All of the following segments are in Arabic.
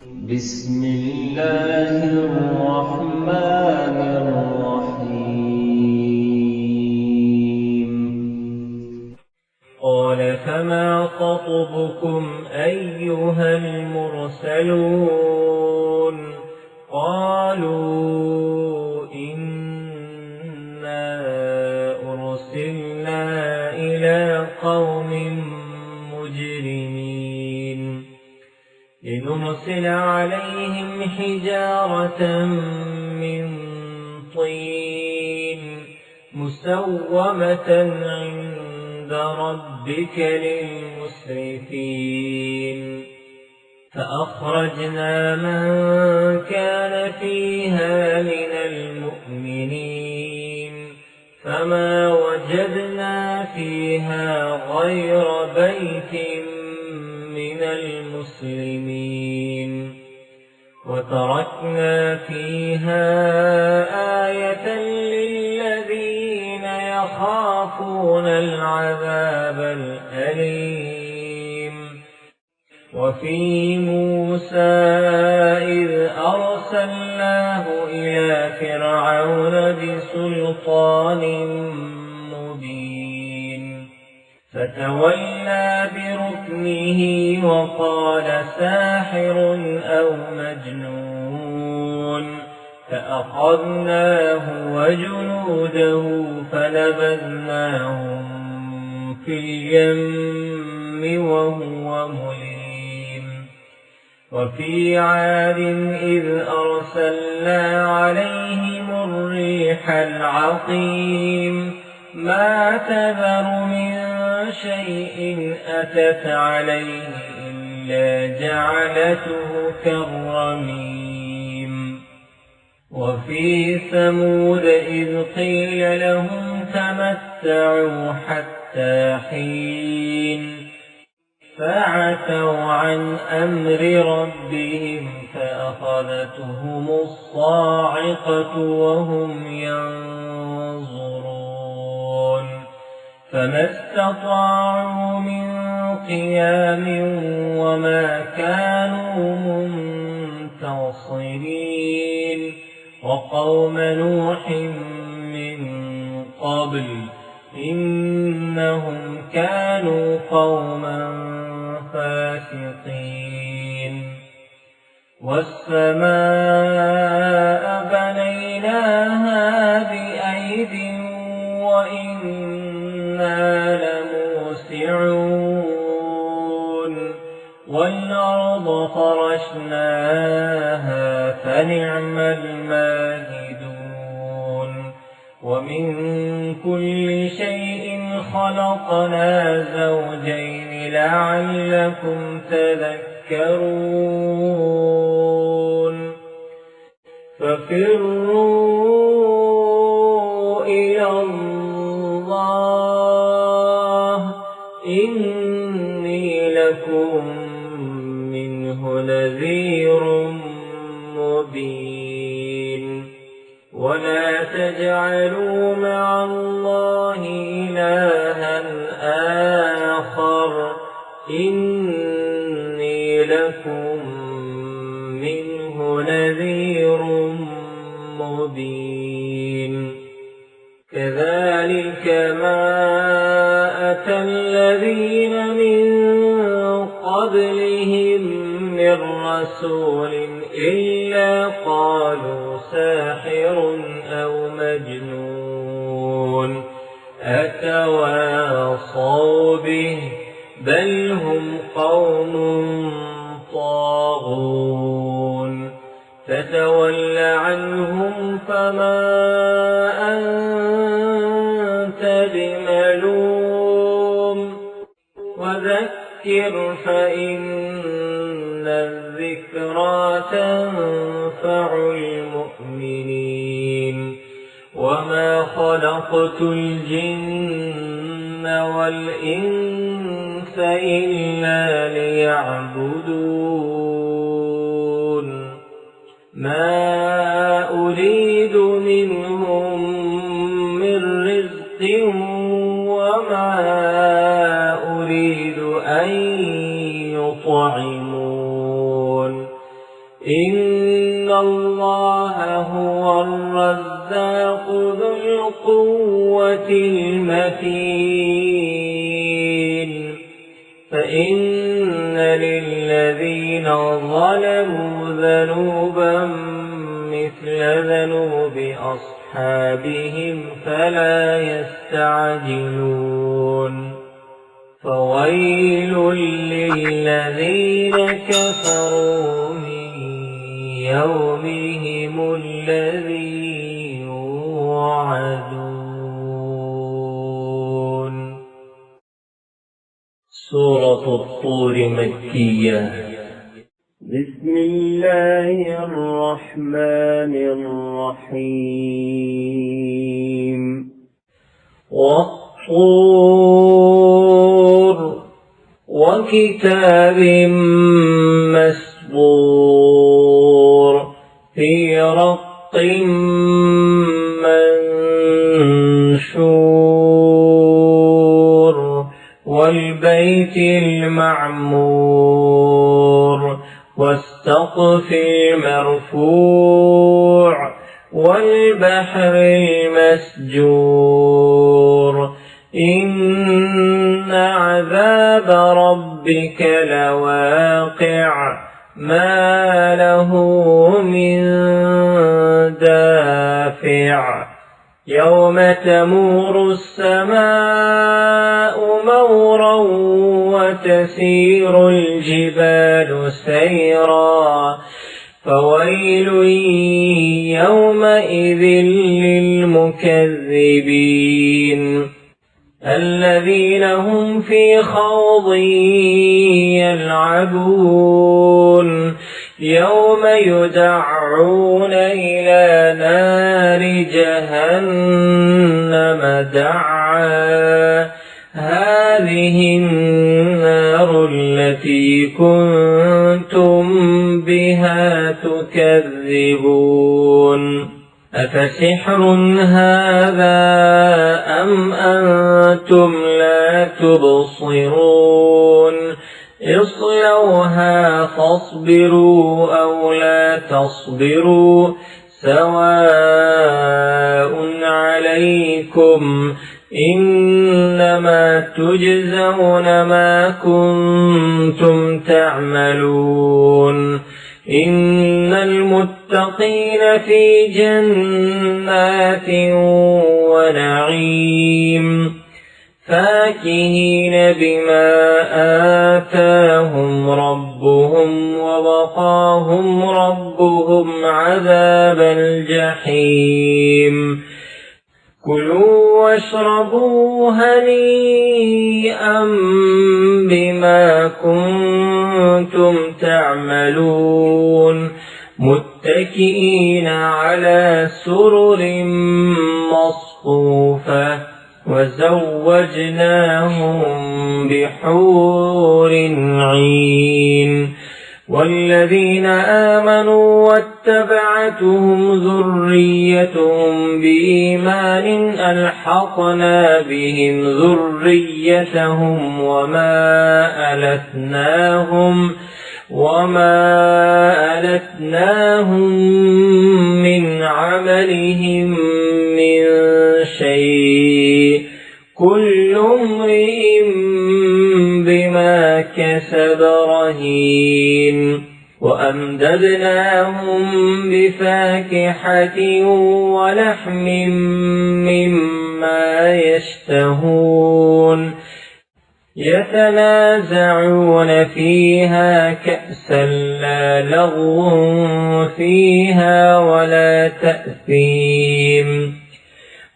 بسم الله الرحمن الرحيم. قال فما خطبكم أيها المرسلون قالوا إنا أرسلنا إلى قوم مجرمين لنرسل عليهم حجارة من طين مسومة عند ربك للمسرفين فأخرجنا من كان فيها من المؤمنين فما وجدنا فيها غير بيت من المسلمين وتركنا فيها آية للذين يخافون العذاب الأليم. وفي موسى إذ أرسلناه إلى فرعون بسلطان مبين فتولى بركنه وقال ساحر أو مجنون فأخذناه وجنوده فنبذناهم في اليم وهو مليم. وفي عاد إذ أرسلنا عليهم الريح العقيم ما تذر من شيء أتت عليه إلا جعلته كالرميم. وفي ثمود إذ قيل لهم تمتعوا حتى حين فعتوا عن أمر ربهم فأخذتهم الصاعقة وهم ينظرون فما استطاعوا من قيام وما كانوا منتصرين. وقوم نوح من قبل إنهم كانوا قوما فاسقين. والسماء بنيناها بأيد وإنا لموسعون. والأرض فرشناها فنعم الماهدون. ومن كل شيء خلقنا زوجين لعلكم تذكرون. ففروا إلى الله إني لكم منه نذير مبين. ولا تجعلوا مع الله إلها آخر إني لكم منه نذير مبين. كذلك ما أتى الذين من قبلهم من رسول إلا قالوا ساحر أو مجنون أتواصوا به بل هم قوم طاغون. فتول عنهم فما أنت بملوم وذكر فإن الذكرى تنفع المؤمنين. وما خلقت الجن والإنس إلا ليعبدون ما أريد منهم من رزق وما أريد أن يطعمون إن الله هو الرزاق ذو القوة المتين فإن للذين ظلموا ذنوبا مثل ذنوب أصحابهم فلا يستعجلون فويل للذين كفروا من يومهم الذي يوعدون. سورة الطور مكية. بسم الله الرحمن الرحيم. والطور وكتاب مسطور في رق منشور والبيت المعمور والسقف المرفوع والبحر المسجور إن عذاب ربك لواقع ما له من دافع يوم تمور السماء مورا وتسير الجبال سيرا فويل يومئذ للمكذبين الذين هم في خوض يلعبون يوم يدعون إلى نار جهنم دعا هذه النار التي كنتم بها تكذبون أفسحر هذا أم أنتم لا تبصرون اصلوها فاصبروا أو لا تصبروا سواء عليكم إنما تجزون ما كنتم تعملون إن المتقين في جنات ونعيم فاكهين بما آتاهم ربهم ووقاهم ربهم عذاب الجحيم كلوا واشربوا هنيئا بما كنتم تعملون متكئين على سرر مصفوفة وزوجناهم بحور عين والذين آمنوا واتبعتهم ذريتهم بإيمان ألحقنا بهم ذريتهم وما ألتناهم من عملهم من شيء كل امرئ بما كسب رهين وأمددناهم بفاكهة ولحم مما يشتهون يتنازعون فيها كأسا لا لغو فيها ولا تأثيم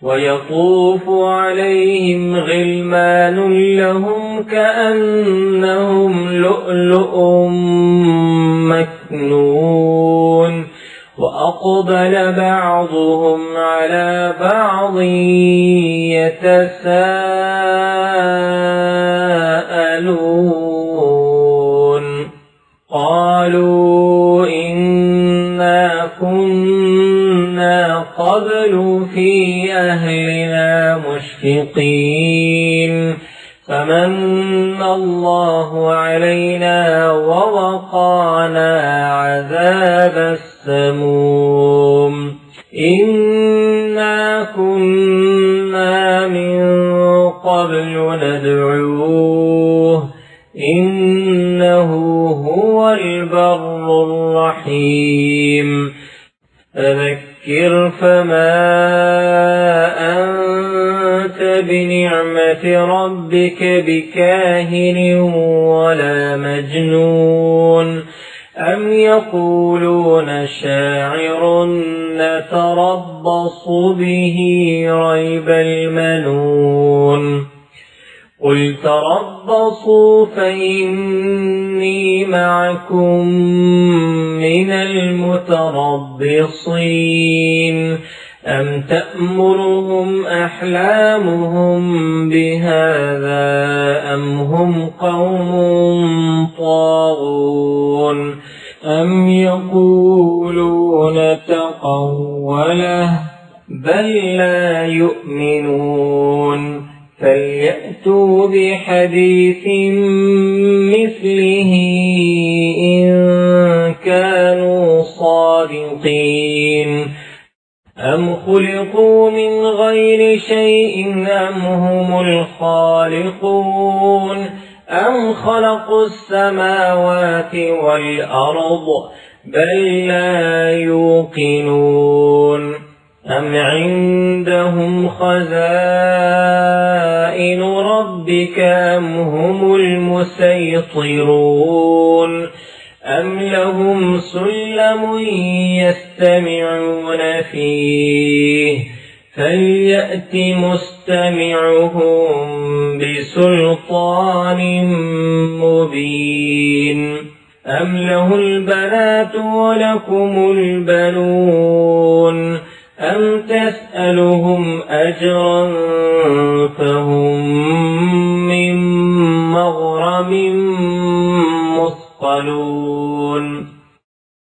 ويطوف عليهم غلمان لهم كأنهم لؤلؤ مكنون وأقبل بعضهم على بعض يتساءلون قالوا إنا كنا قبل في أهلنا مشفقين فمن الله علينا ووقانا ووقانا عذاب السموم إنا كنا من قبل ندعوه إنه هو البر الرحيم فذكر فما أنت بنعمة ربك بكاهن ولا مجنون أم يقولون شاعر نتربص به ريب المنون قل تربصوا فإني معكم من المتربصين أم تأمرهم أحلامهم بهذا أم هم قوم طاغون أم يقولون تقوله بل لا يؤمنون فليأتوا بحديث مثله إن كانوا صادقين أم خلقوا من غير شيء أم هم الخالقون أم خلقوا السماوات والأرض بل لا يوقنون أم عندهم خزائن ربك أم هم المسيطرون أم لهم سلم يستمعون فيه فليأت مستمعهم بسلطان مبين أم له البنات ولكم البنون أم تسألهم أجرا فهم من مغرم مثقلون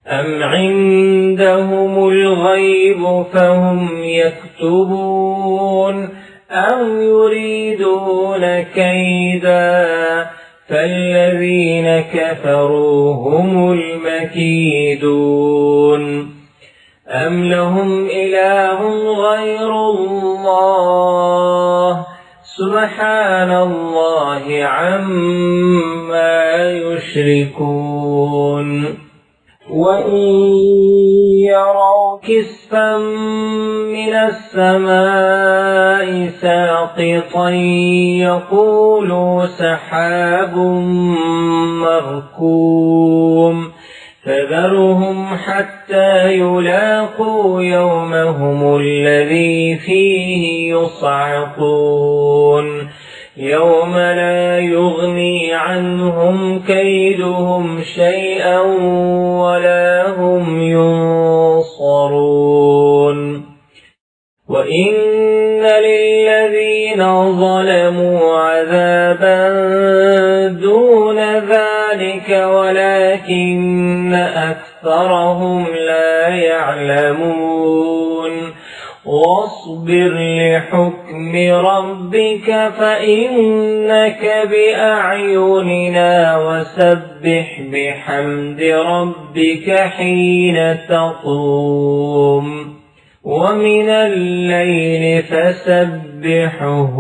أم عندهم الغيب فهم يكتبون أم يريدون كيدا فالذين كفروا هم المكيدون أم لهم إله غير الله سبحان الله عما يشركون وإن يروا كسفا من السماء ساقطا يقولوا سحاب مركوم فذرهم حتى يلاقوا يومهم الذي فيه يصعقون يوم لا يغني عنهم كيدهم شيئا ولا هم ينصرون وإن للذين ظلموا عذابا دون ذلك ولكن أكثرهم لا يعلمون واصبر لحكم ربك فإنك بأعيننا وسبح بحمد ربك حين تقوم ومن الليل فسبحه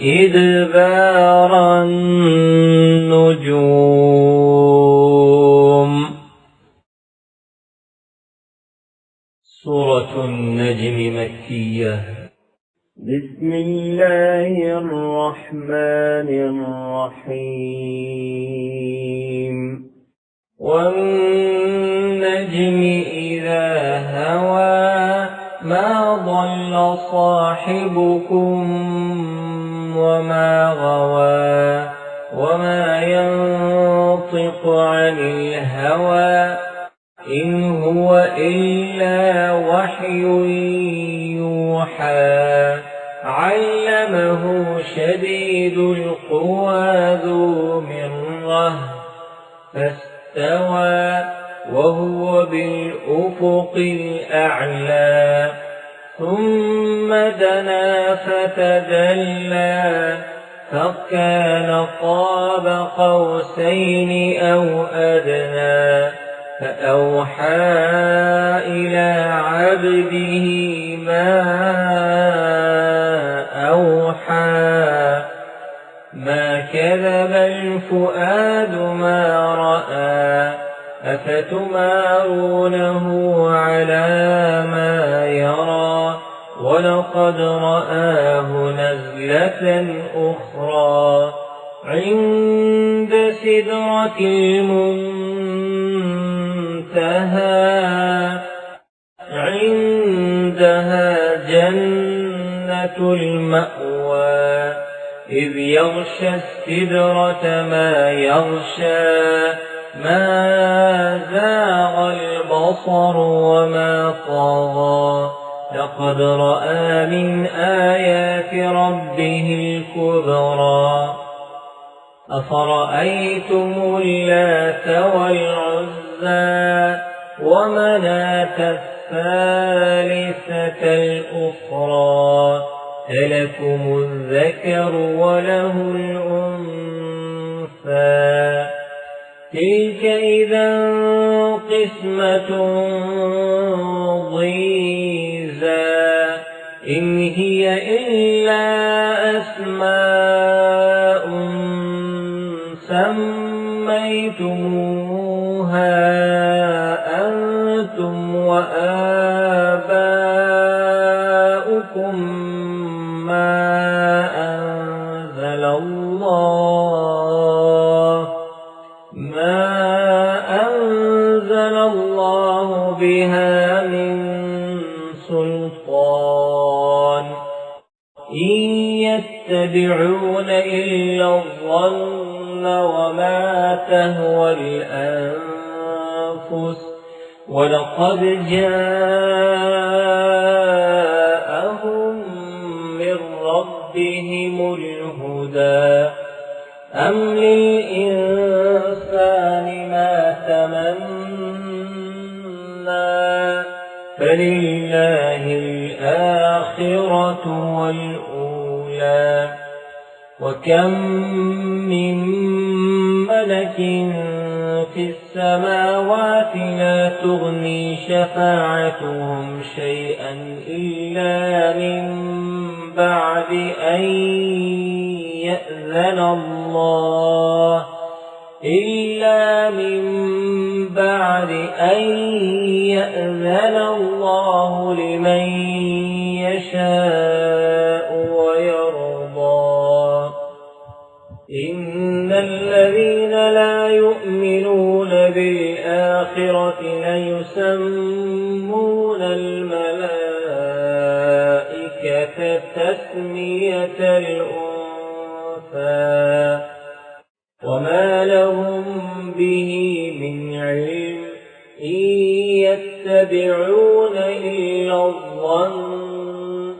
وإدبار النجوم. سورة النجم مكية. بسم الله الرحمن الرحيم. والنجم إذا هوى ما ضل صاحبكم وما غوى وما ينطق عن الهوى إن هو إلا وحي يوحى علمه شديد القوى ذو مرة فاستوى وهو بالأفق الأعلى ثم دنا فتدلى فكان قاب قوسين أو أدنى فأوحى إلى عبده ما أوحى ما كذب الفؤاد ما رأى أفتمارونه على ما يرى ولقد رآه نزلة أخرى عند سدرة المنتهى عندها جنة المأوى إذ يغشى السدرة ما يغشى ما زاغ البصر وما طغى لقد رأى من آيات ربه الكبرى أفرأيتم اللات والعزى ومناة الثالثة الأخرى ألكم الذكر وله الأنثى تلك إذا قسمة ضيزى إن هي إلا أسماء سميتموها أنتم وآباؤكم ما أنزل الله بها من سلطان إن يتبعون إلا الظن وما تهوى الأنفس ولقد جاءهم من ربهم الهدى أم للإنسان ما تمنى فلله الآخرة والأولى وكم من ملك في السماوات لا تغني شفاعتهم شيئا إلا من بعد أن يأذن الله لمن يشاء ويرضى إن الذين لا يؤمنون بالآخرة ليسمون الملائكة تسمية الأنثى وما لهم به من علم إن يتبعون إلا الظن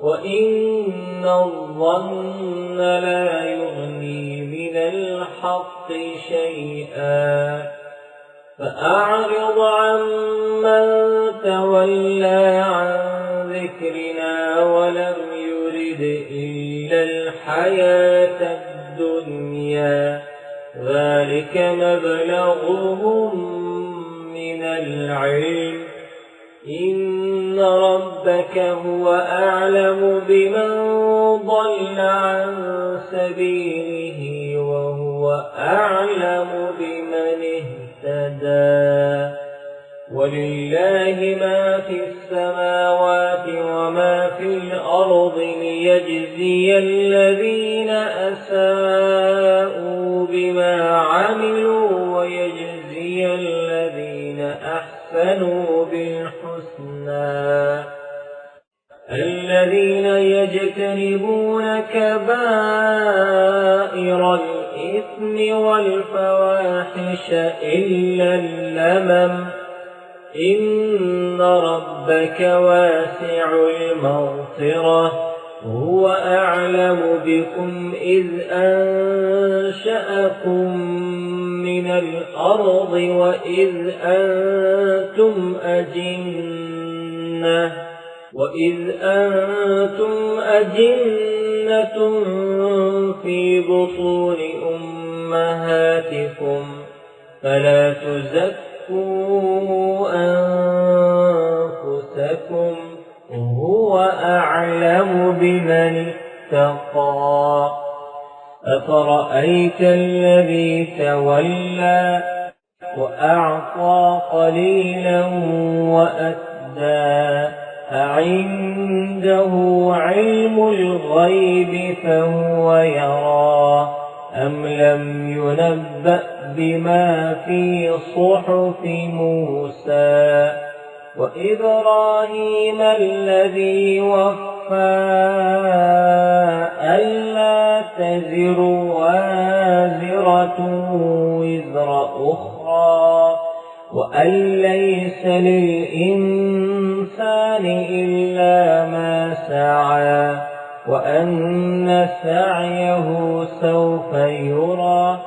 وإن الظن لا يغني من الحق شيئا فأعرض عمن تولى عن ذكرنا ولم يرد إلا الحياة الدنيا ذلك مبلغهم من العلم إن ربك هو أعلم بمن ضل عن سبيله وهو أعلم بمن اهتدى ولله ما في السماوات وما في الأرض ليجزي الذين أساءوا بما عملوا ويجزي الذين أحسنوا بالحسنى الذين يجتنبون كبائر الإثم والفواحش إلا اللمم إن ربك واسع المغفرة هو أعلم بكم إذ أنشأكم من الأرض وإذ أنتم أجنة أجنة في بطون أمهاتكم فلا تزكوا أنفسكم هو أعلم بمن اتقى أفرأيت الذي تولى وأعطى قليلا وأكدى أعنده علم الغيب فهو يرى أم لم ينبأ بما في صحف موسى وإبراهيم الذي وفى ألا تزر وازرة وزر أخرى وأن ليس للإنسان إلا ما سعى وأن سعيه سوف يرى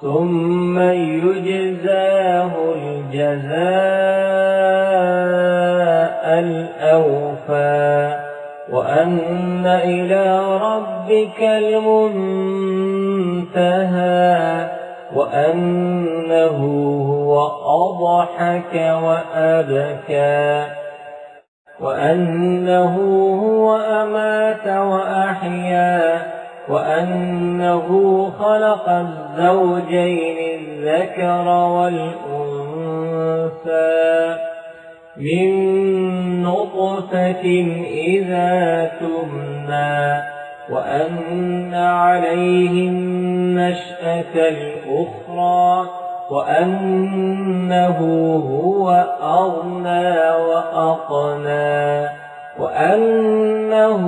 ثم يجزاه الجزاء الأوفى وأن إلى ربك المنتهى وأنه هو أضحك وأبكى وأنه هو أمات وأحيا وأنه خلق الزوجين الذكر والأنثى من نطفة إذا تمنى وأن عليه النشأة الأخرى وأنه هو أغنى وأقنى وأنه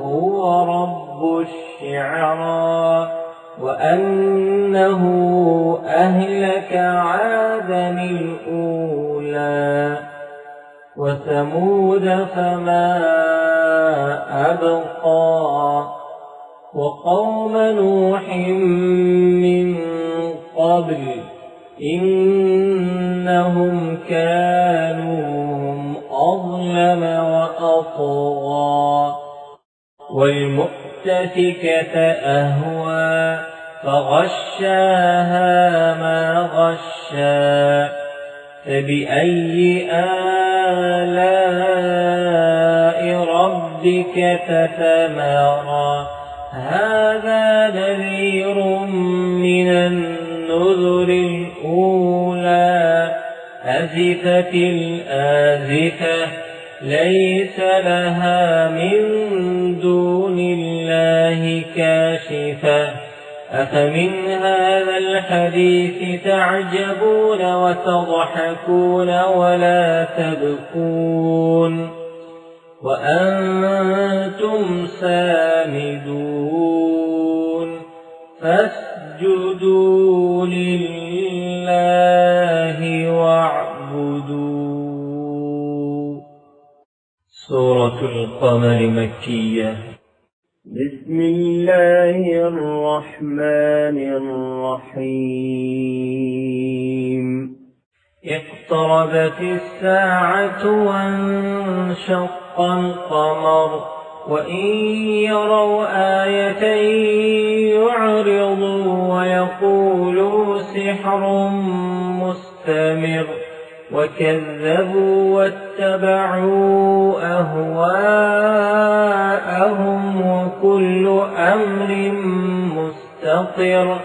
هو رب الشعرى وأنه أهلك عادا الأولى وثمود فما أبقى وقوم نوح من قبل إنهم كانوا أظلم وأطغى والمؤتفكة أهوى فغشاها ما غشا فبأي آلاء ربك تتمارى هذا نذير من النذر الأولى أزفت الآزفة ليس لها من دون الله كاشفة أفمن هذا الحديث تعجبون وتضحكون ولا تبكون وأنتم سامدون فاسجدوا لله واعبدوا. سورة القمر مكية. بسم الله الرحمن الرحيم. اقتربت الساعة وانشق القمر وإن يروا آية يعرضوا ويقولوا سحر مستمر وكذبوا واتبعوا أهواءهم وكل أمر مستقر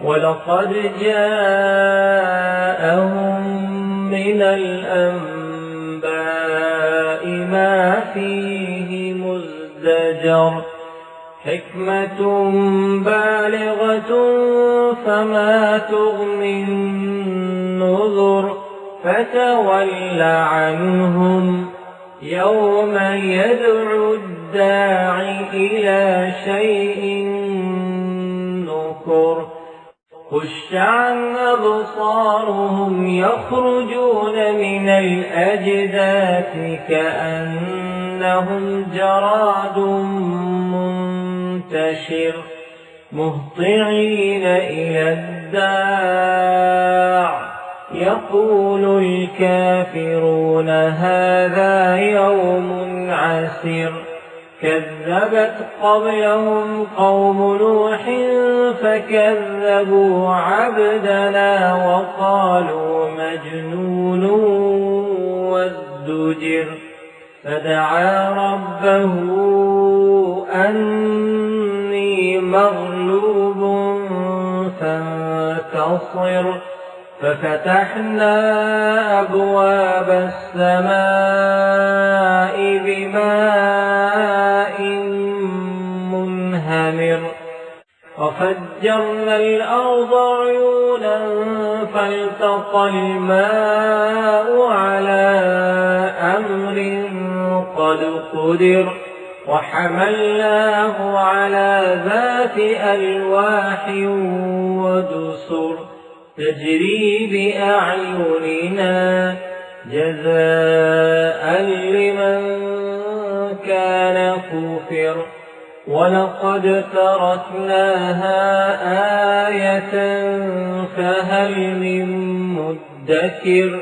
ولقد جاءهم من الأنباء ما فيه مزدجر حكمة بالغة فما تغني النذر فتول عنهم يوم يدعو الداعي إلى شيء نكر خش عن أبصارهم يخرجون من الأجداث كأنهم جراد منتشر مهطعين إلى الداع يقول الكافرون هذا يوم عسر كذبت قبلهم قوم نوح فكذبوا عبدنا وقالوا مجنون وازدجر فدعا ربه أني مغلوب فانتصر ففتحنا أبواب السماء بماء منهمر وفجرنا الأرض عيونا فالتقى الماء على أمر قد قدر وحملناه على ذات ألواح ودسر تجري بأعيننا جزاء لمن كان كفر ولقد تركناها آية فهل من مدكر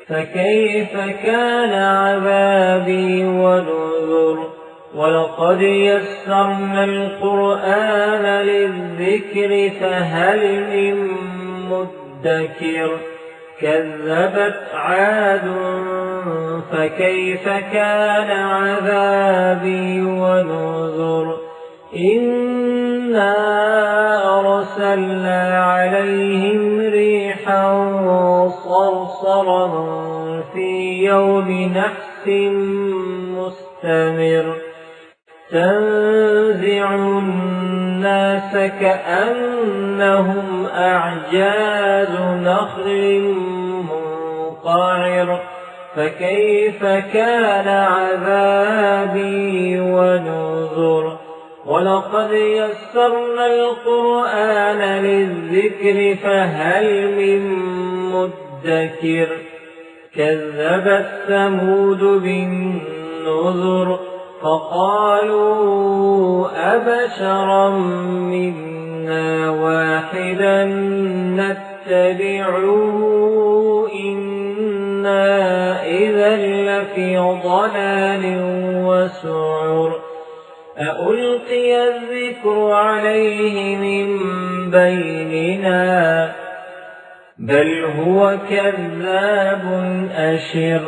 فكيف كان عذابي ونذر ولقد يسرنا القرآن للذكر فهل من مدكر كذبت عاد فكيف كان عذابي ونذر إنا أرسلنا عليهم ريحا صرصرا في يوم نحس مستمر تنزع الناس كأنهم أعجاز نخل منقعر فكيف كان عذابي ونذر ولقد يسرنا القرآن للذكر فهل من مدكر كذبت ثمود بالنذر فقالوا أبشرا منا واحدا نتبعه إنا إذا لفي ضلال وسعر أألقي الذكر عليه من بيننا بل هو كذاب أشر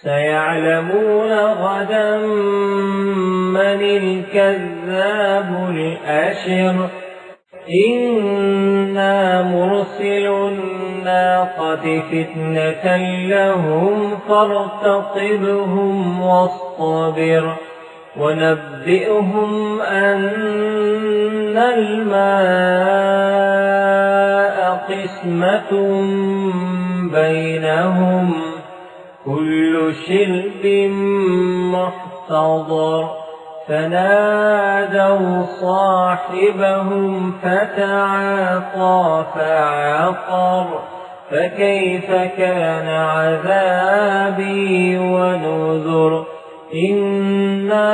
سيعلمون غدا من الكذاب الأشر إنا مرسل الناقة فتنة لهم فارتقبهم واصطبر ونبئهم أن الماء قسمة بينهم كل شرب محتضر فنادوا صاحبهم فتعاطى فعقر فكيف كان عذابي ونذر إنا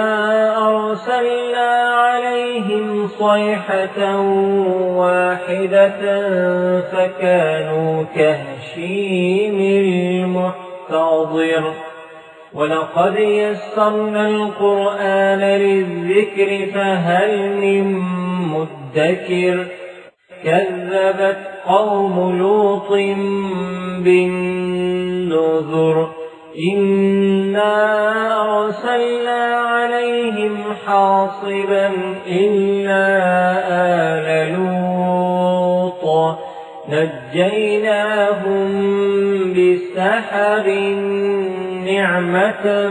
أرسلنا عليهم صيحة واحدة فكانوا كهشيم المحتضر ولقد يسرنا القرآن للذكر فهل من مدكر كذبت قوم لوط بالنذر إنا أرسلنا عليهم حاصبا إلا آل لوط نجيناهم بسحر نعمة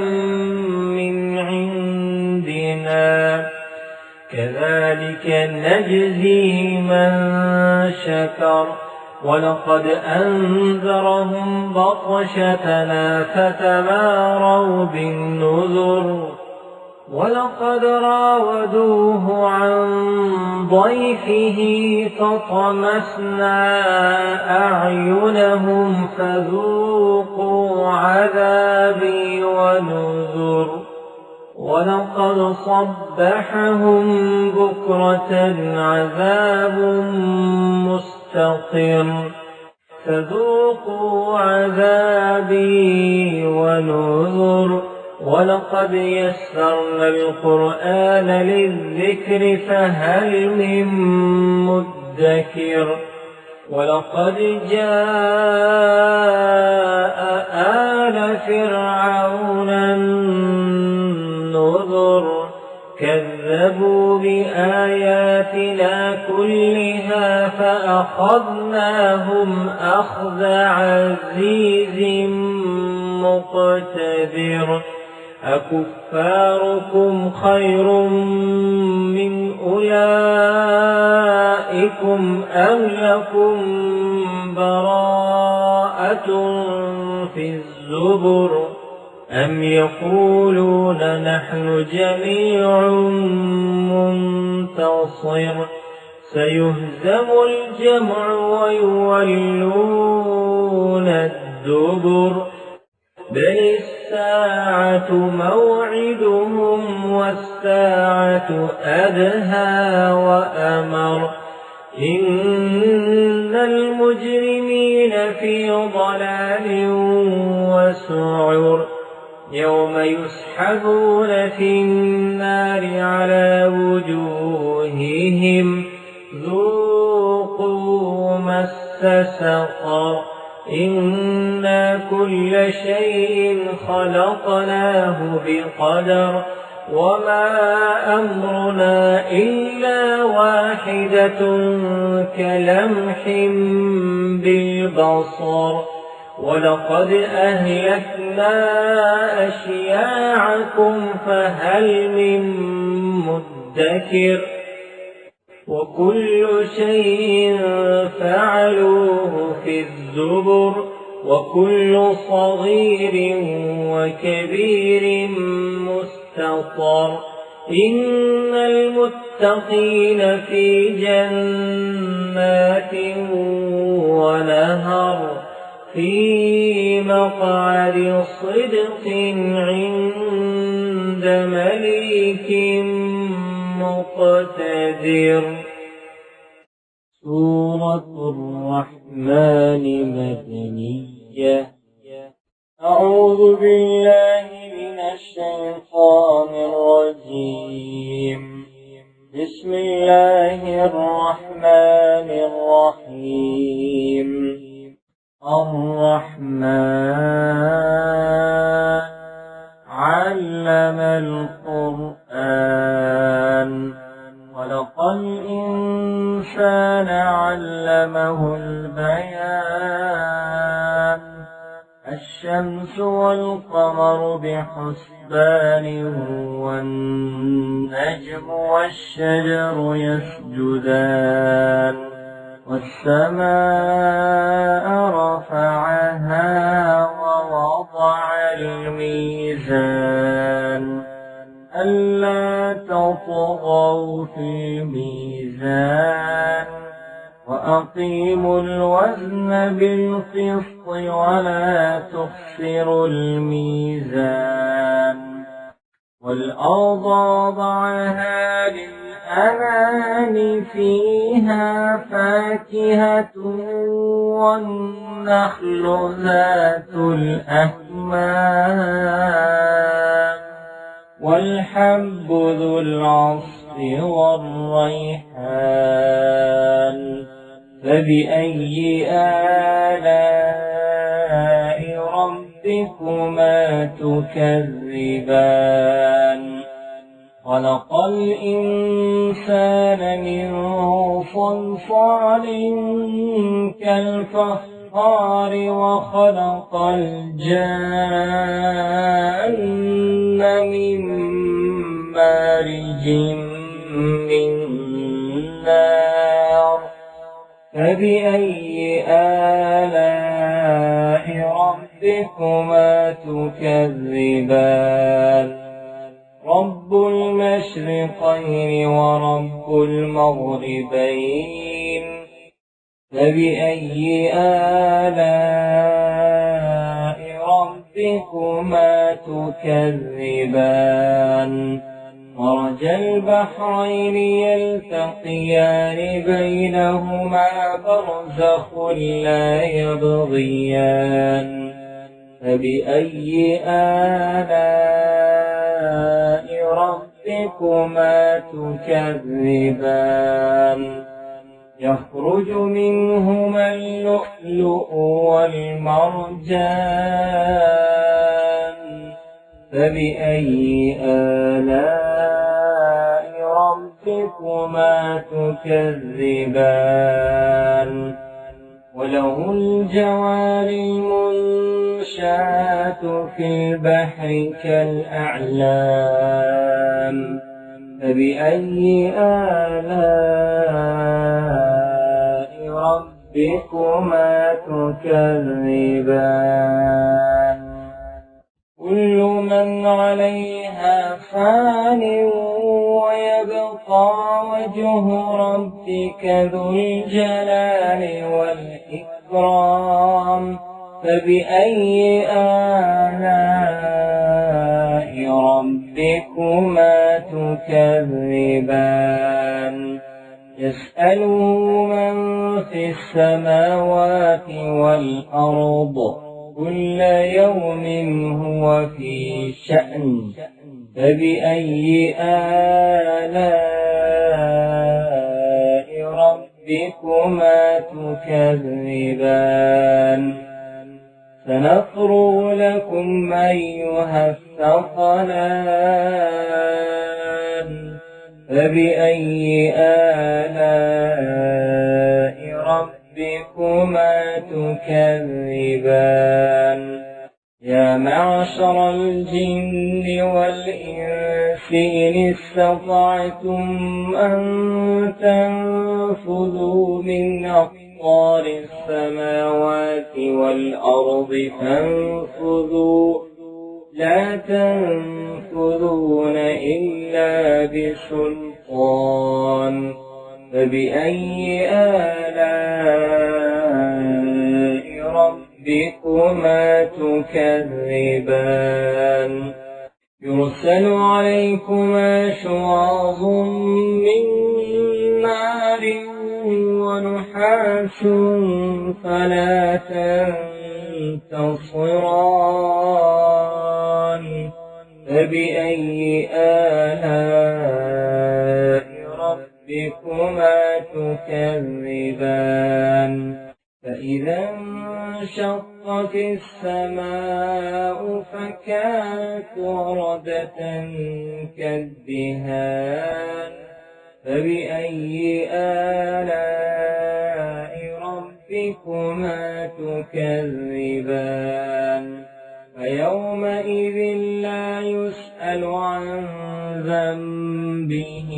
من عندنا كذلك نجزي من شكر ولقد أنذرهم بطشتنا فتماروا بالنذر ولقد راودوه عن ضيفه فطمسنا أعينهم فذوقوا عذابي ونذر ولقد صبحهم بكرة عذاب مستقر فذوقوا عذابي ونذر ولقد يسرنا القرآن للذكر فهل من مدكر ولقد جاء آل فرعون النذر كذبوا بآياتنا كلها فأخذناهم أخذ عزيز مقتدر أكفاركم خير من أولئكم أم لكم براءة في الزبر أم يقولون نحن جميع منتصر سيهزم الجمع ويولون الدبر بل الساعة موعدهم والساعة أدهى وأمر إن المجرمين في ضلال وسعر يوم يسحبون في النار على وجوههم ذوقوا مس سقر إنا كل شيء خلقناه بقدر وما أمرنا إلا واحدة كلمح بالبصر ولقد أهلكنا أشياعكم فهل من مدكر وكل شيء فعلوه في الزبر وكل صغير وكبير مستطر إن المتقين في جنات ونهر في مقعد صدق عند مليك مقتدر سورة الرحمن مدنية أعوذ بالله من الشيطان الرجيم بسم الله الرحمن الرحيم الرحمن علم القرآن خلق الإنسان علمه البيان الشمس والقمر بحسبان والنجم والشجر يسجدان والسماء رفعها ووضع الميزان ألا تطغوا في الميزان وأقيموا الوزن بالقسط ولا تخسروا الميزان والأرض وضعها للأنام فيها فاكهة والنخل ذات الأكمام والحب ذو العصف والريحان فبأي آلاء ربكما تكذبان خلق الإنسان من صلصال كالفخار وخلق الجان من مارج من نار فبأي آلاء ربكما تكذبان رب المشرقين ورب المغربين فبأي آلاء ربكما تكذبان مرج البحرين يلتقيان بينهما برزخ لا يبغيان فبأي آلاء ربكما تكذبان يخرج منهما اللؤلؤ والمرجان فبأي آلاء ربكما تكذبان وله الجوار المنشآت في البحر كالأعلام فبأي آلاء ربكما تكذبان كل من عليها فان ويبقى وجه ربك ذو الجلال والإكرام فبأي آلاء ربكما تكذبان يسأله من في السماوات والأرض كل يوم هو في شأن فبأي آلاء ربكما تكذبان سنفرغ لكم أيها الثقلان فبأي آلاء ربكما تكذبان يا معشر الجن والإنس إن استطعتم أن تنفذوا من أقطار السماوات والأرض فانفذوا لا تنفذون إلا بسلطان فبأي آلاء ربكما تكذبان يرسل عليكما شواظ من نار ونحاس فلا تنتصران فبأي آلاء ربكما تكذبان فإذا انشقت السماء فكانت وردة كالدهان فبأي آلاء ربكما تكذبان فيومئذ لا يسأل عن ذنبه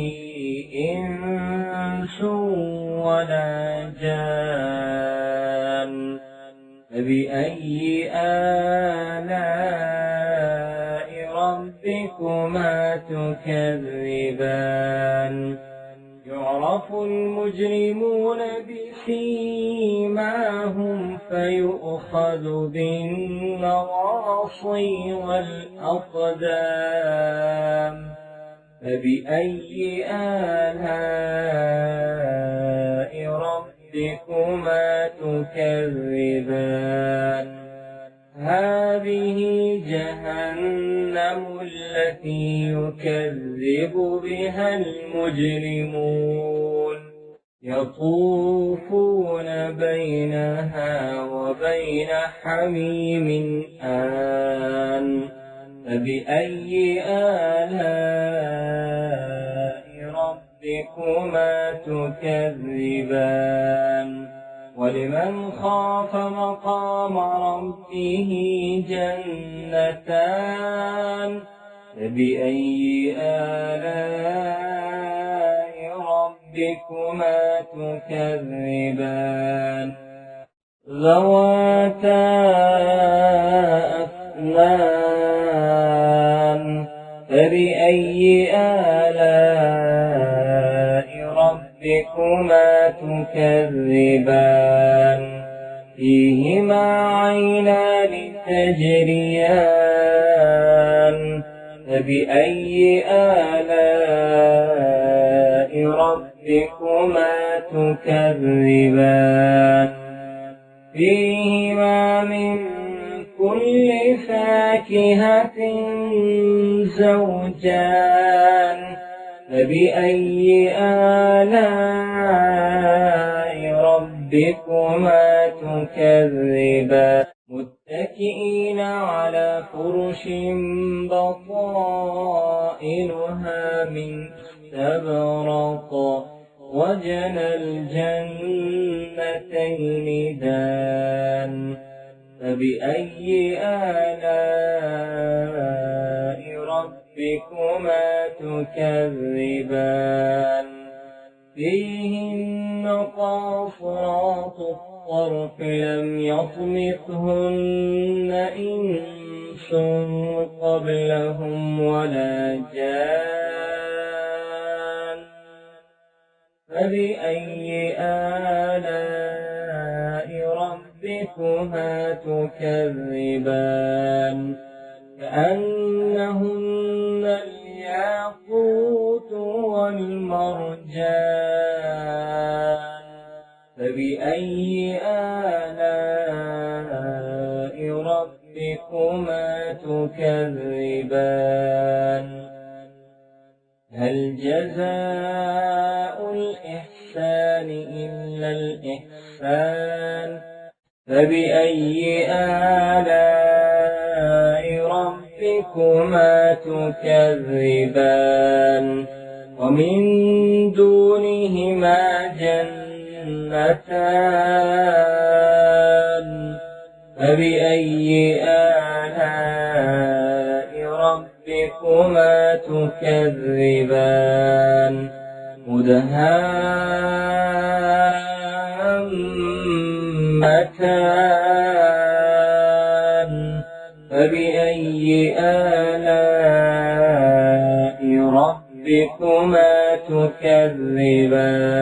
إنس ولا جان فبأي آلاء ربكما تكذبان يعرف المجرمون بسيماهم فيؤخذ بالنواصي والأقدام فبأي آلاء ربكما تكذبان هذه جهنم التي يكذب بها المجرمون يطوفون بينها وبين حميم آن فبأي آلاء ربكما تكذبان ولمن خاف مقام ربه جنتان فبأي آلاء ربكما تكذبان ذواتا أفنان فبأي آلاء ربكما تكذبان فيهما عينان تجريان فبأي آلاء ربكما تكذبان فيهما من كل فاكهة زوجان فبأي آلاء ربكما تكذبان متكئين على فرش بطائنها من استبرق وجنى الجنتين دان فبأي آلاء ربكما تكذبان فيهن قاصرات الطرف لم يطمثهن إنس قبلهم ولا جان فبأي آلاء ربكما تكذبان كأنهن الياقوت والمرجان فبأي آلاء ربكما تكذبان هل جزاء الإحسان إلا الإحسان فبأي آلاء ربكما تكذبان ومن دونهما جنتان فبأي آلاء ربكما تكذبان مدهامتان فبأي آلاء ربكما تكذبان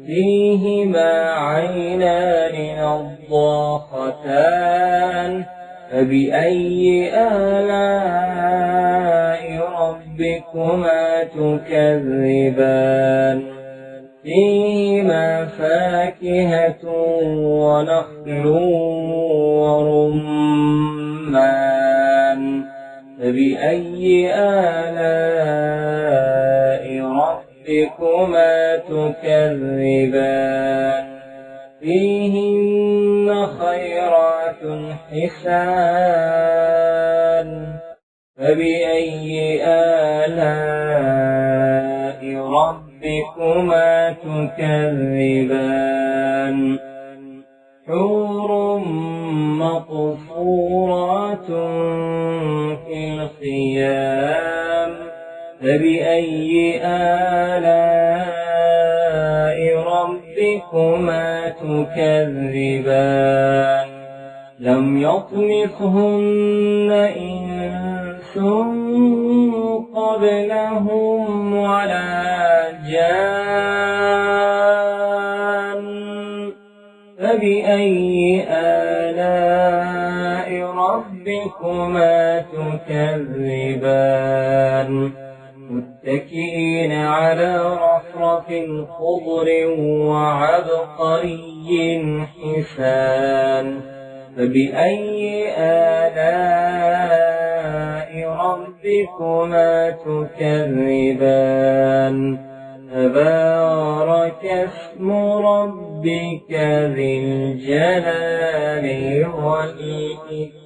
فيهما عينان نضاختان فبأي آلاء ربكما تكذبان فيهما فاكهة ونخل ورمان فبأي آلاء ربكما تكذبان فيهن خيرات حسان فبأي آلاء ربكما تكذبان حور مقصورات في الخيام فبأي آلاء ربكما تكذبان لم يطمثهن إنس قبلهم ولا جان فبأي آلاء ربكما تكذبان متكئين على رفرف خضر وعبقري حسان فبأي آلاء ربكما تكذبان تبارك اسم ربك ذي الجلال والإكرام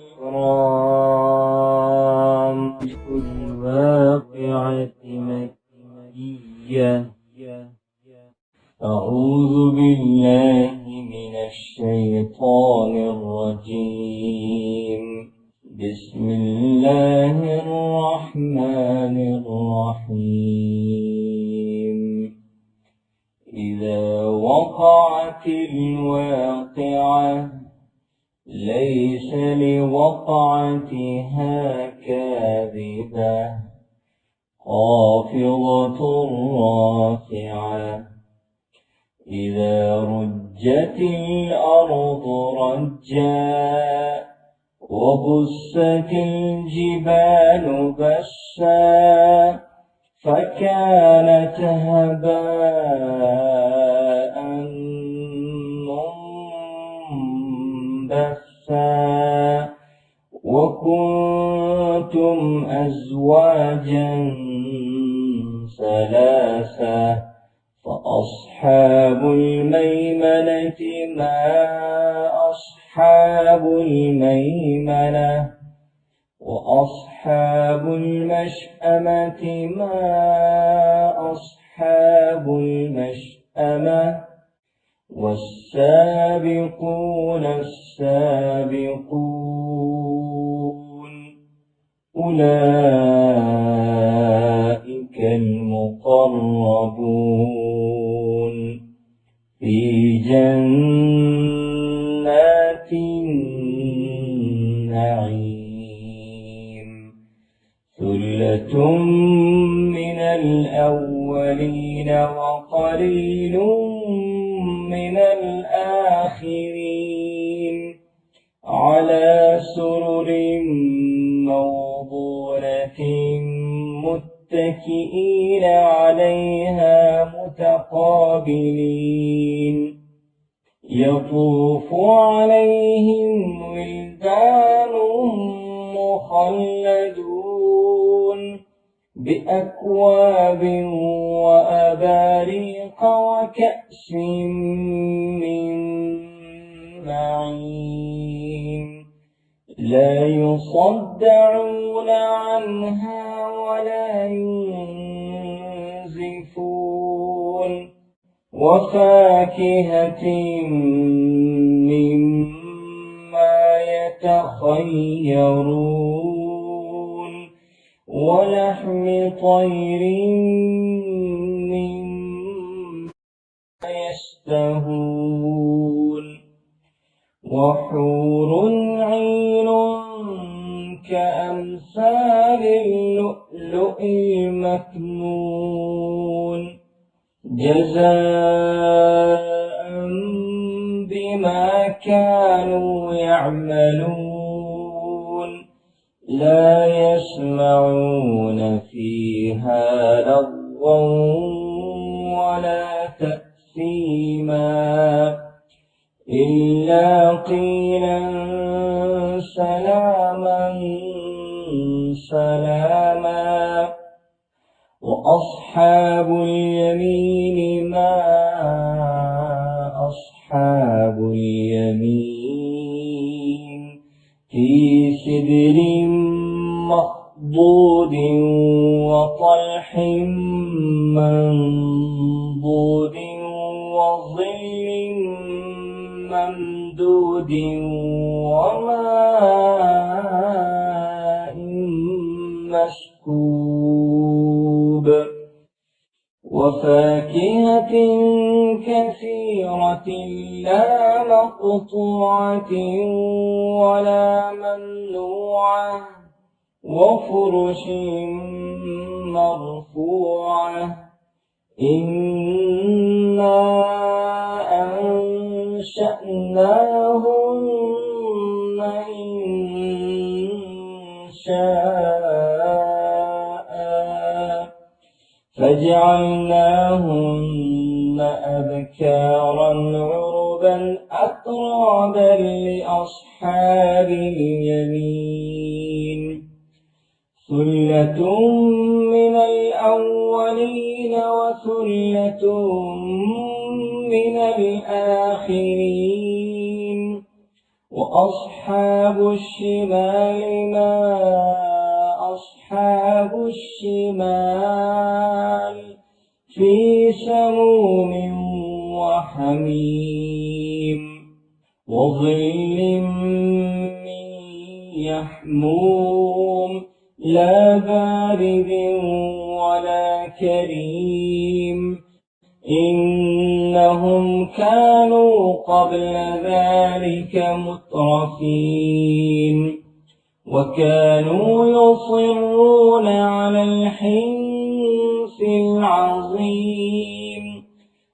الواقعة مكية أعوذ بالله من الشيطان الرجيم بسم الله الرحمن الرحيم إذا وقعت الواقعة ليس لوقعتها كاذبة خافضة رافعة إذا رجت الأرض رجا وبست الجبال بسا فكانت هباء منبثا وكنتم أزواجا ثلاثة فأصحاب الميمنة ما أصحاب الميمنة وأصحاب المشأمة ما أصحاب المشأمة والسابقون السابقون أولئك المقربون في جنات النعيم ثلة من الأولين وقليل من الآخرين على سرر موضونة متكئين عليها متقابلين يطوف عليهم ولدان مخلدون بأكواب وأباريق وكأس من معين لا يصدعون عنها ولا ينزفون وفاكهة مما يتخيرون ولحم طير مما يشتهون وحور عين كأمثال اللؤلؤ المكنون جزاء بما كانوا يعملون لا يسمعون فيها لغوا ولا تأثيما إلا قيلا سلاما سلاما وأصحاب اليمين ما أصحاب اليمين في سدر مخضود وطلح منضود وظل ممدود وماء مسكوب وفاكهة كثيرة لا مقطوعة ولا ممنوعة وفرش مرفوعة إنا أنشأناهن إنشاء فجعلناهن أبكارا عربا أترابا لأصحاب اليمين ثلة من الأولين وثلة من الآخرين وأصحاب الشمال ما أصحاب الشمال في سموم وحميم وظل من يحموم لا بارد ولا كريم إنهم كانوا قبل ذلك مترفين وكانوا يصرون على الحنث العظيم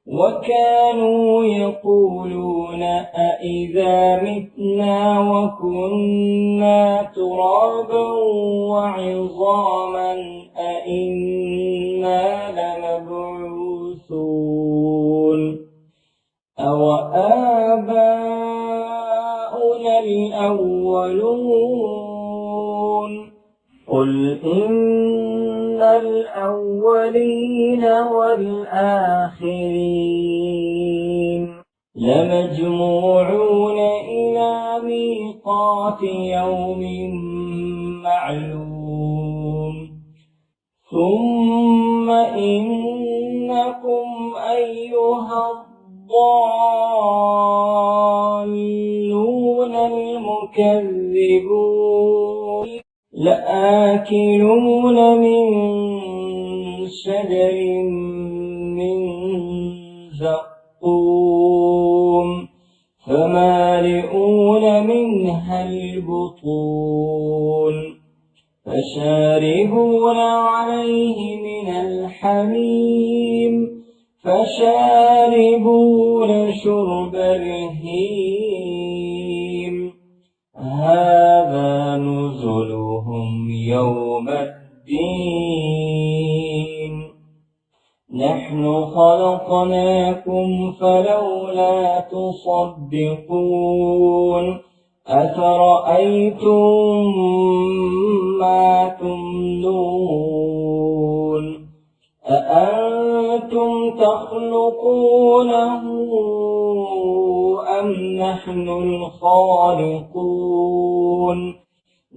وكانوا يقولون أإذا متنا وكنا ترابا وعظاما أإنا لمبعوثون أوآباؤنا الأولون قل إن الأولين والآخرين لمجموعون إلى ميقات يوم معلوم ثم إنكم أيها الضالون المكذبون لآكلون من شجر من زقوم فمالئون منها البطون فشاربون عليه من الحميم فشاربون شرب الهيم هذا نزلهم يوم الدين نحن خلقناكم فلولا تصدقون أفرأيتم ما تمنون أأنتم تخلقونه أم نحن الخالقون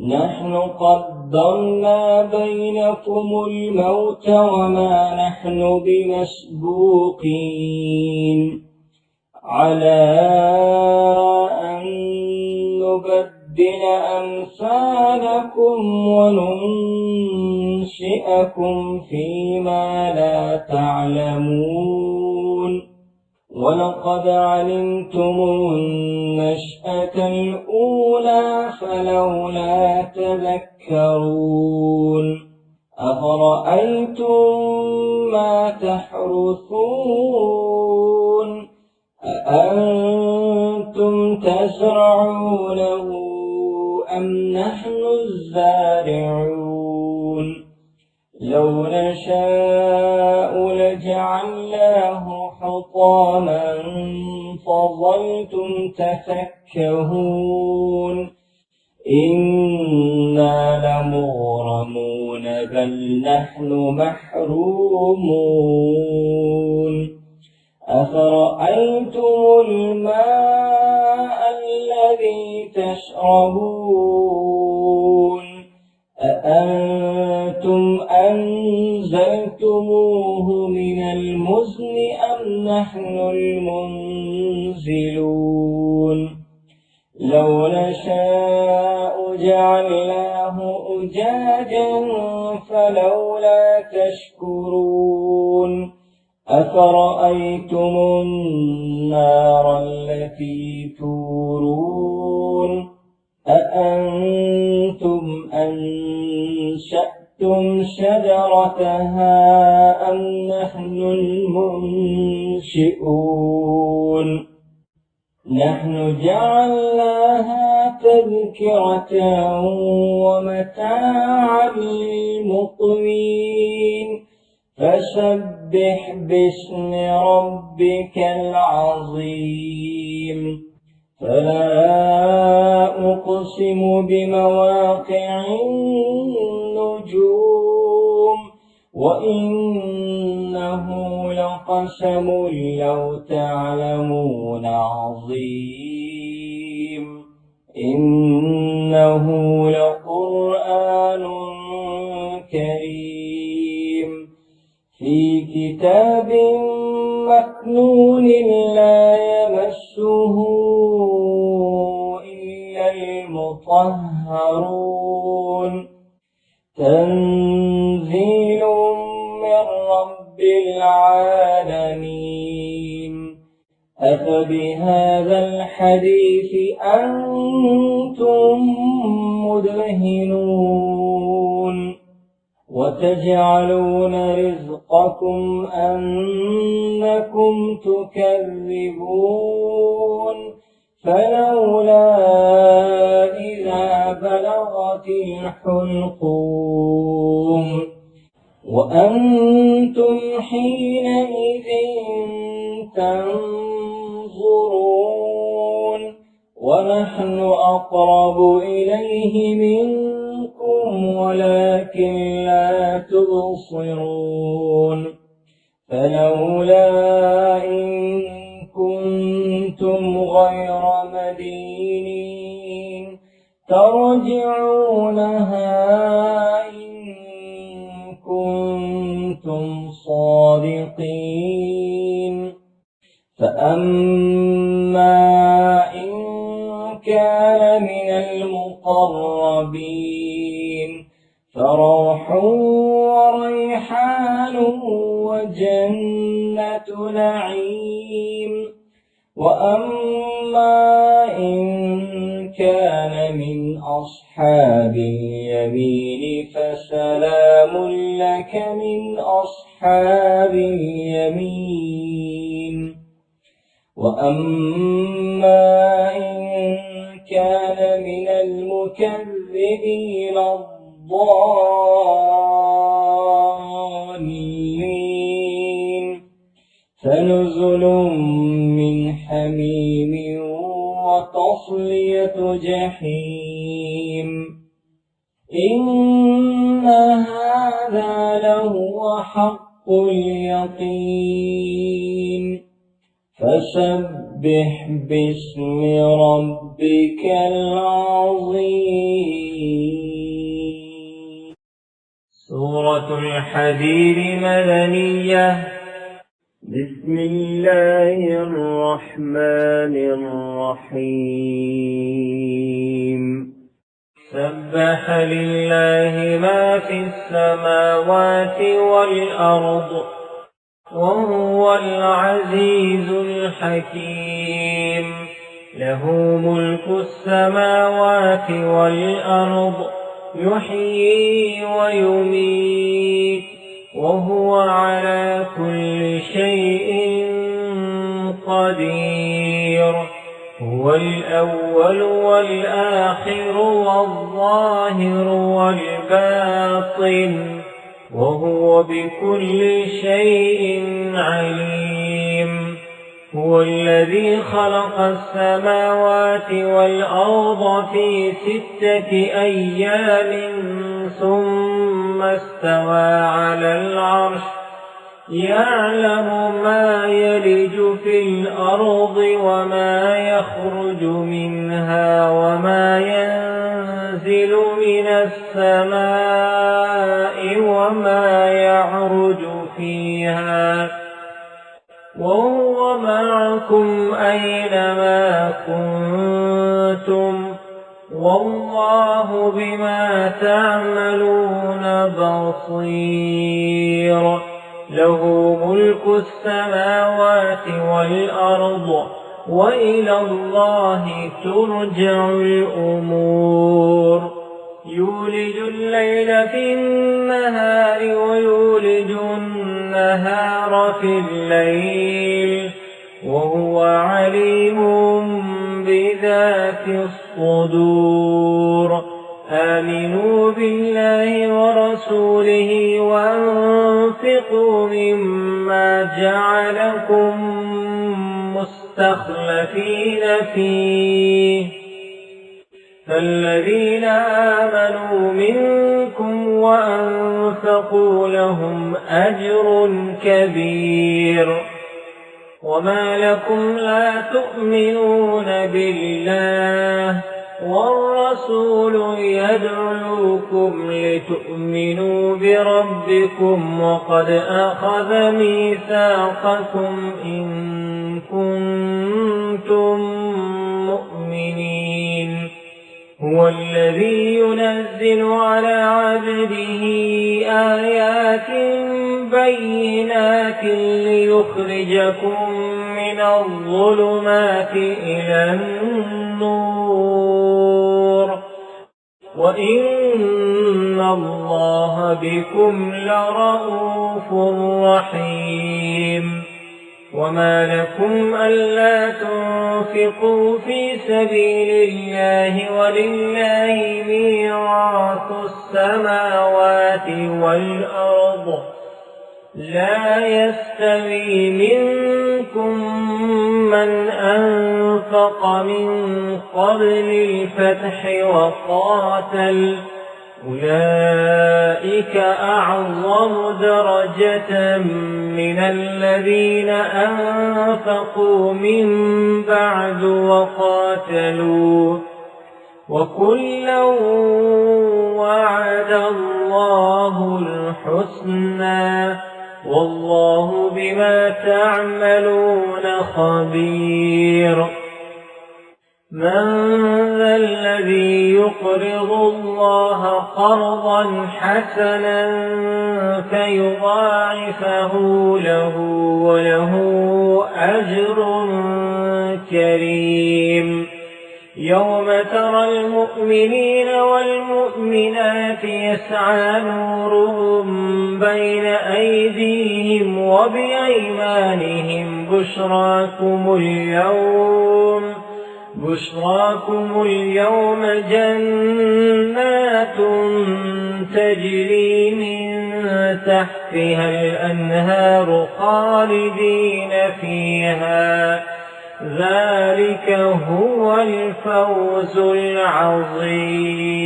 نحن قدرنا بينكم الموت وما نحن بمسبوقين على أن نبدل أمثالكم وننشئكم فيما لا تعلمون ولقد علمتم النشأة الأولى فلولا تذكرون أفرأيتم ما تحرثون أأنتم تزرعونه أم نحن الزارعون لو نشاء لجعلناه حطاما فظلتم تفكهون إنا لمغرمون بل نحن محرومون أفرأيتم الماء الذي تشربون أأنتم أنزلتموه من المزن أم نحن المنزلون لو نشاء جعلناه أجاجا فلولا تشكرون أفرأيتم النار التي تورون أأنتم أنشأتم شجرتها أم نحن المنشئون نحن جعلناها تذكرة ومتاعا للمقوين فسبح باسم ربك العظيم فلا أقسم بمواقع النجوم وإنه لقسم لو تعلمون عظيم إنه لقرآن كريم في كتاب مكنون لا يمسه إلا المطهرون تنزيل من رب العالمين أفبهذا الحديث أنتم مدهنون وتجعلون رزقكم أنكم تكذبون فلولا إذا بلغت الحلقوم وأنتم حينئذ تنظرون ونحن أقرب إليه منكم ولكن لا تبصرون فلولا إن كنتم غير مدينين ترجعونها إن كنتم صادقين فأما إن كان من المقربين فروح وريحان وجنة نعيم وأما إن كان من أصحاب اليمين فسلام لك من أصحاب اليمين وأما إن كان من المكذبين الضالين فنزل من حميم وتصلية جحيم إن هذا لهو حق اليقين فسبح باسم ربك العظيم. سورة الحديد مدنية. بسم الله الرحمن الرحيم. سبح لله ما في السماوات والأرض وهو العزيز الحكيم له ملك السماوات والأرض يحيي ويميت وهو على كل شيء قدير هو الأول والآخر والظاهر والباطن وهو بكل شيء عليم هو الذي خلق السماوات والأرض في 6 أيام ثم استوى على العرش يعلم ما يلج في الأرض وما يخرج منها وما ينزل من السماء وما يعرج فيها وهو معكم أينما كنتم والله بما تعملون بصير له ملك السماوات والأرض وإلى الله ترجع الأمور يولج الليل في النهار ويولج النهار في الليل وهو عليم بذات الصدور آمنوا بالله ورسوله وأنفقوا مما جعلكم مستخلفين فيه فالذين آمنوا منكم وأنفقوا لهم أجر كبير وما لكم لا تؤمنون بالله والرسول يدعوكم لتؤمنوا بربكم وقد أخذ ميثاقكم إن كنتم مؤمنين هو الذي ينزل على عبده آيات بينات ليخرجكم من الظلمات إلى النور وإن الله بكم لرءوف رحيم وما لكم ألا تنفقوا في سبيل الله ولله ميراث السماوات والأرض لا يستوي منكم من أنفق من قبل الفتح أولئك أعظم درجة من الذين أنفقوا من بعد وقاتلوا وكلا وعد الله الحسنى والله بما تعملون خبير. من ذا الذي يقرض الله قرضا حسنا فيضاعفه له وله أجر كريم؟ يوم ترى المؤمنين والمؤمنات يسعى نورهم بين أيديهم وبأيمانهم بشراكم اليوم جنات تجري من تحتها الأنهار خالدين فيها ذلك هو الفوز العظيم.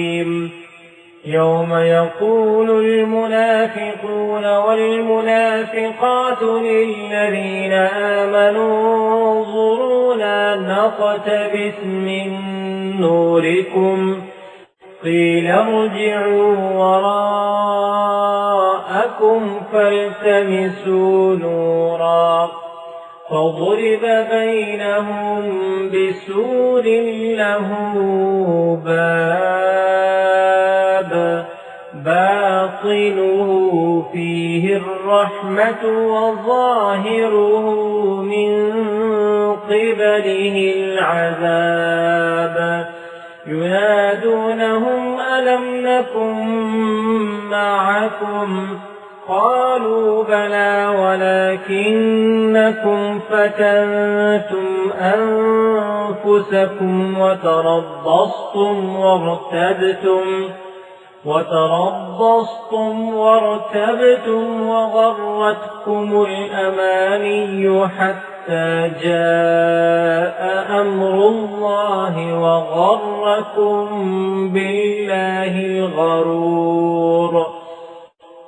يوم يقول المنافقون والمنافقات للذين آمنوا انظرونا نقتبس من نوركم قيل ارجعوا وراءكم فالتمسوا نورا فضرب بينهم بسور له باب باطنه فيه الرحمة وظاهره من قبله العذاب ينادونهم ألم نكن معكم قالوا بلى ولكنكم فتنتم أنفسكم وتربصتم وارتبتم وغرتكم الأماني حتى جاء أمر الله وغركم بالله الغرور.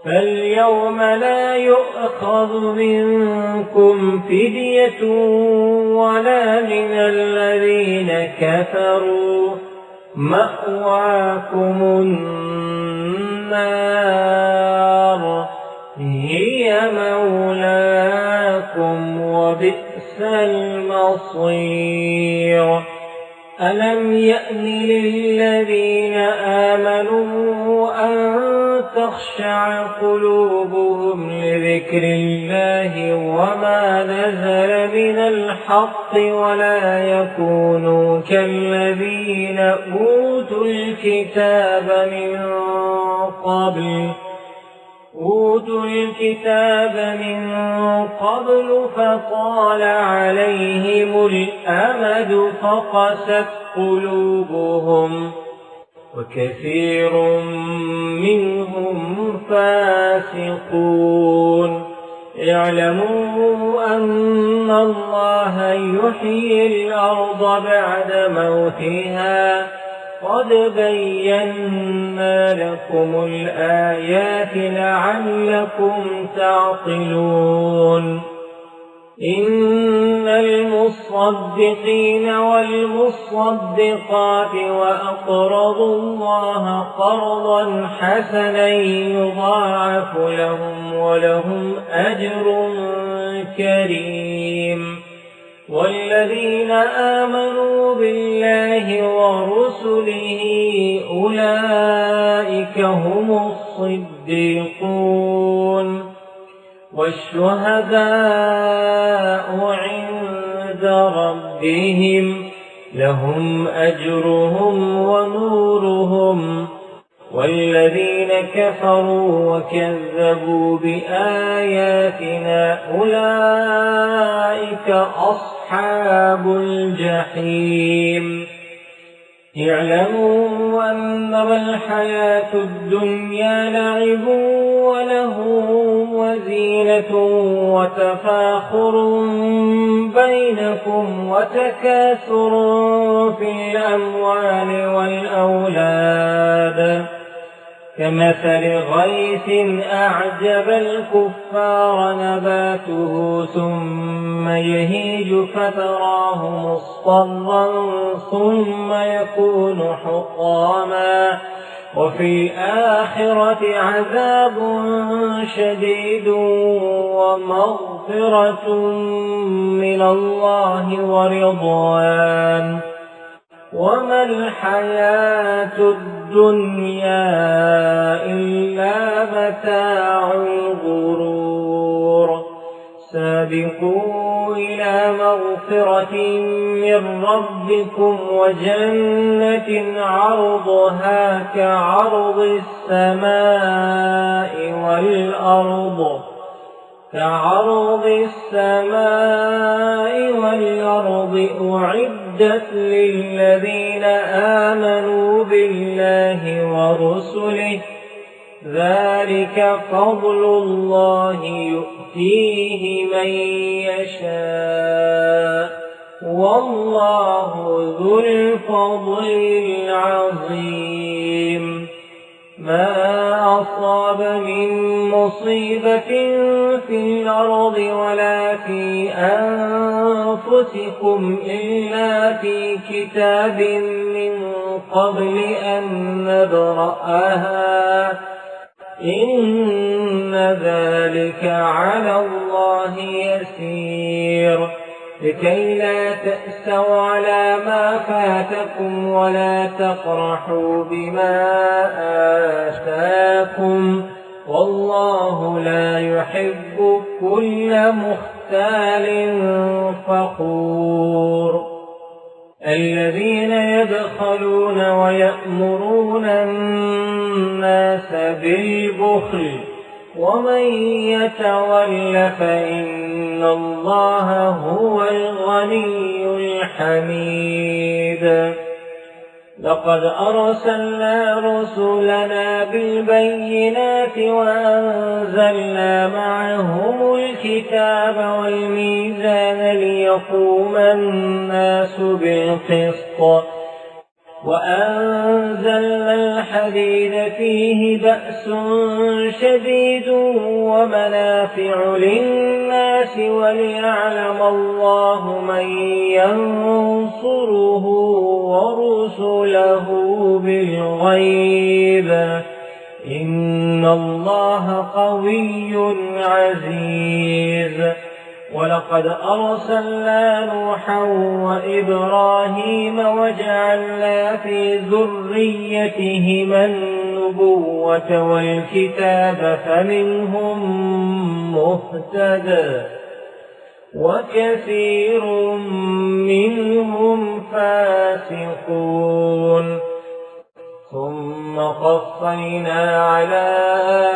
فاليوم لا يؤخذ منكم فدية ولا من الذين كفروا مأواكم النار هي مولاكم وبئس المصير. ألم يأن للذين آمنوا أن تخشع قلوبهم لذكر الله وما نزل من الحق ولا يكونوا كالذين أوتوا الكتاب من قبل فطال عليهم الأمد فقست قلوبهم وكثير منهم فاسقون. اعلموا أن الله يحيي الأرض بعد موتها قد بينا لكم الآيات لعلكم تعقلون. إن المصدقين والمصدقات وأقرضوا الله قرضا حسنا يضاعف لهم ولهم أجر كريم. والذين آمنوا بالله ورسله أولئك هم الصديقون والشهداء عند ربهم لهم أجرهم ونورهم. والذين كفروا وكذبوا بآياتنا أولئك أصحاب الجحيم. اعلموا أنما الحياة الدنيا لعب وله وزينة وتفاخر بينكم وتكاثر في الأموال والأولاد كمثل غيث أعجب الكفار نباته ثم يهيج فتراه مصفرا ثم يكون حطاما وفي الآخرة عذاب شديد ومغفرة من الله ورضوان وما الحياة الدنيا إلا متاع الغرور سابقوا إلى مغفرة من ربكم وجنة عرضها كعرض السماء والأرض أعدت للذين آمنوا بالله ورسله ذلك فضل الله يؤتيه من يشاء والله ذو الفضل العظيم ما أصاب من مصيبة في الأرض ولا في أنفسكم إلا في كتاب من قبل أن نبرأها إن ذلك على الله يسير لكي لا تأسوا على ما فاتكم ولا تفرحوا بما آتاكم والله لا يحب كل مختال فخور الذين يبخلون ويأمرون الناس بالبخل ومن يتول فإن الله هو الغني الحميد لقد أرسلنا رسلنا بالبينات وأنزلنا معهم الكتاب والميزان ليقوم الناس بالقسط وأنزلنا الحديد فيه بأس شديد ومنافع للناس وليعلم الله من ينصره ورسله بالغيب إن الله قوي عزيز ولقد أرسلنا نوحا وإبراهيم وجعلنا في ذريتهما النبوة والكتاب فمنهم مهتد وكثير منهم فاسقون ثم قفينا على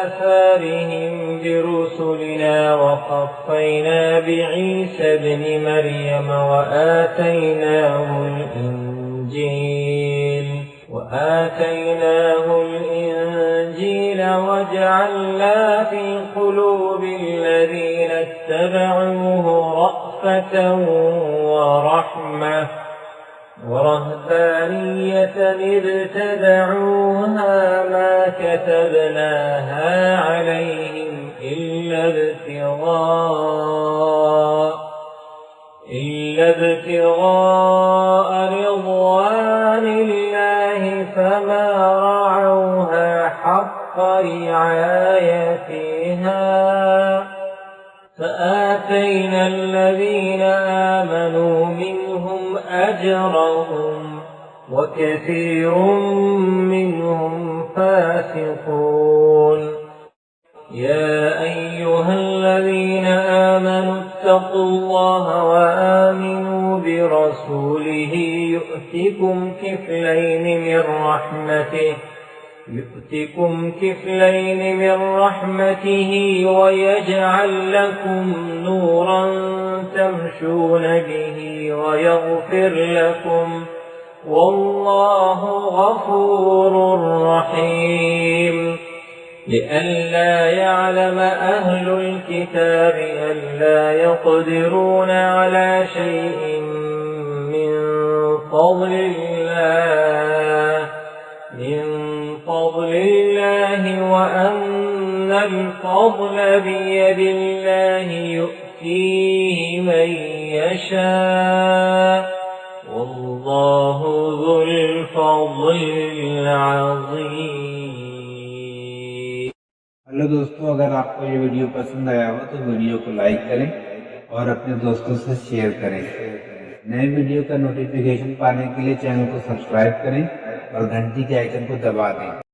آثارهم برسلنا وقفينا بعيسى ابن مريم وآتيناه الإنجيل وجعلنا في قلوب الذين اتبعوه رأفة ورحمة ورهبانية ابتدعوها ما كتبناها عليهم إلا ابتغاء رضوان الله فما رعوها حق رعايتها فآتينا الذين آمنوا منهم أجرهم وكثير منهم فاسقون يا أيها الذين آمنوا اتقوا الله وآمنوا برسوله يؤتكم كفلين من رحمته ويجعل لكم نورا تمشون به ويغفر لكم والله غفور رحيم لئلا يعلم أهل الكتاب ألا يقدرون على شيء من فضل الله الله وأن الفضل بيد الله يؤتيه من يشاء والله ذو الفضل العظيم. हेलो दोस्तों, अगर आपको ये वीडियो पसंद आया हो तो वीडियो को लाइक करें और अपने दोस्तों से शेयर करें। नए वीडियो का नोटिफिकेशन पाने के लिए चैनल को सब्सक्राइब करें और घंटी के आइकन को दबा दें।